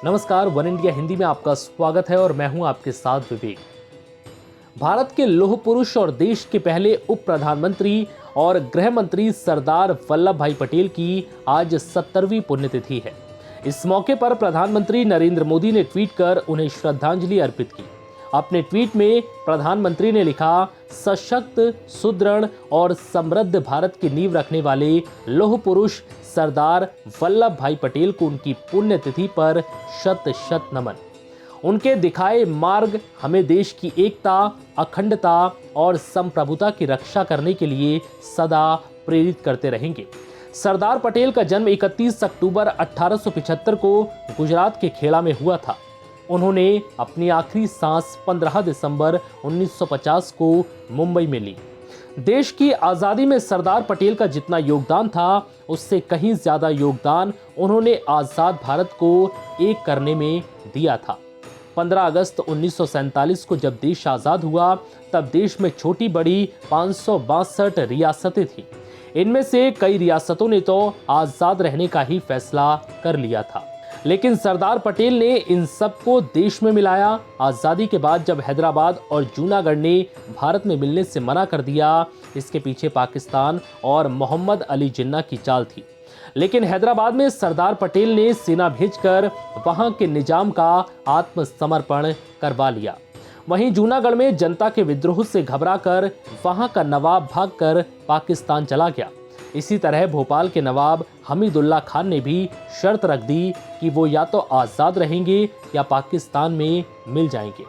नमस्कार, one India Hindi में आपका स्वागत है और मैं हूं आपके साथ विवेक। भारत के लौह पुरुष और देश के पहले उप प्रधानमंत्री और गृह मंत्री सरदार वल्लभ भाई पटेल की आज 70वीं पुण्यतिथि है। इस मौके पर प्रधानमंत्री नरेंद्र मोदी ने ट्वीट कर उन्हें श्रद्धांजलि अर्पित की। अपने ट्वीट में प्रधानमंत्री ने लिखा, सशक्त, सुदृढ़ और समृद्ध भारत की नींव रखने वाले लौह पुरुष सरदार वल्लभ भाई पटेल को उनकी पुण्यतिथि पर शत शत नमन। उनके दिखाए मार्ग हमें देश की एकता, अखंडता और संप्रभुता की रक्षा करने के लिए सदा प्रेरित करते रहेंगे। सरदार पटेल का जन्म 31 अक्टूबर 1875 को गुजरात के खेड़ा में हुआ था। उन्होंने अपनी आखिरी सांस 15 दिसंबर 1950 को मुंबई में ली। देश की आज़ादी में सरदार पटेल का जितना योगदान था, उससे कहीं ज्यादा योगदान उन्होंने आज़ाद भारत को एक करने में दिया था। 15 अगस्त 1947 को जब देश आज़ाद हुआ, तब देश में छोटी बड़ी 562 रियासतें थीं। इनमें से कई रियासतों ने तो आज़ाद रहने का ही फैसला कर लिया था, लेकिन सरदार पटेल ने इन सबको देश में मिलाया। आज़ादी के बाद जब हैदराबाद और जूनागढ़ ने भारत में मिलने से मना कर दिया, इसके पीछे पाकिस्तान और मोहम्मद अली जिन्ना की चाल थी। लेकिन हैदराबाद में सरदार पटेल ने सेना भेजकर वहां के निजाम का आत्मसमर्पण करवा लिया। वहीं जूनागढ़ में जनता के विद्रोह से घबराकर वहां का नवाब भागकर पाकिस्तान चला गया। इसी तरह भोपाल के नवाब हमीदुल्ला खान ने भी शर्त रख दी कि वो या तो आज़ाद रहेंगे या पाकिस्तान में मिल जाएंगे।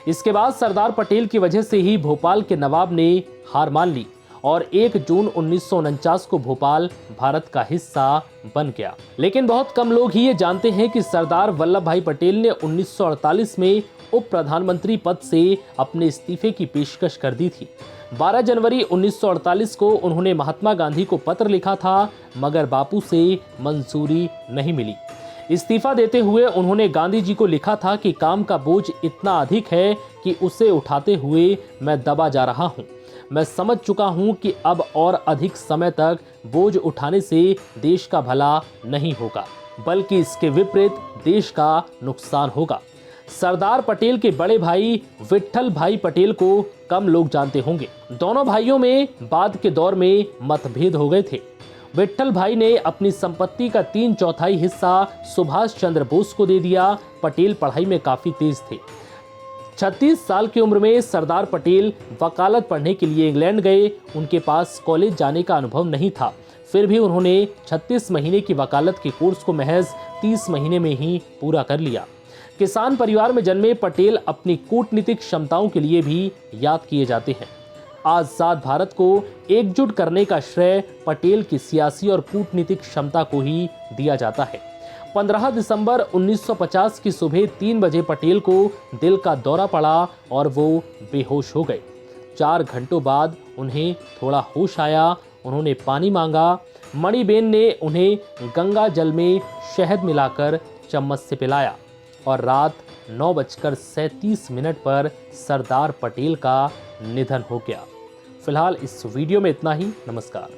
इसके बाद सरदार पटेल की वजह से ही भोपाल के नवाब ने हार मान ली और 1 जून 1949 को भोपाल भारत का हिस्सा बन गया। लेकिन बहुत कम लोग ही ये जानते हैं कि सरदार वल्लभ भाई पटेल ने 1948 में उप प्रधानमंत्री पद से अपने इस्तीफे की पेशकश कर दी थी। 12 जनवरी 1948 को उन्होंने महात्मा गांधी को पत्र लिखा था, मगर बापू से मंजूरी नहीं मिली। इस्तीफा देते हुए उन्होंने गांधी जी को लिखा था कि काम का बोझ इतना अधिक है कि उसे उठाते हुए मैं दबा जा रहा हूं। मैं समझ चुका हूं कि अब और अधिक समय तक बोझ उठाने से देश का भला नहीं होगा, बल्कि इसके विपरीत देश का नुकसान होगा। सरदार पटेल के बड़े भाई विट्ठल भाई पटेल को कम लोग जानते होंगे। दोनों भाइयों में बाद के दौर में मतभेद हो गए थे। विट्ठल भाई ने अपनी संपत्ति का 3/4 हिस्सा सुभाष चंद्र बोस को दे दिया। पटेल पढ़ाई में काफी तेज थे। 36 साल की उम्र में सरदार पटेल वकालत पढ़ने के लिए इंग्लैंड गए। उनके पास कॉलेज जाने का अनुभव नहीं था, फिर भी उन्होंने 36 महीने की वकालत के कोर्स को महज 30 महीने में ही पूरा कर लिया। किसान परिवार में जन्मे पटेल अपनी कूटनीतिक क्षमताओं के लिए भी याद किए जाते हैं। आजाद भारत को एकजुट करने का श्रेय पटेल की सियासी और कूटनीतिक क्षमता को ही दिया जाता है। 15 दिसंबर 1950 की सुबह 3 बजे पटेल को दिल का दौरा पड़ा और वो बेहोश हो गए। 4 घंटों बाद उन्हें थोड़ा होश आया। उन्होंने पानी मांगा। मणिबेन ने उन्हें गंगा जल में शहद मिलाकर चम्मच से पिलाया और रात 9:37 पर सरदार पटेल का निधन हो गया। फिलहाल इस वीडियो में इतना ही। नमस्कार।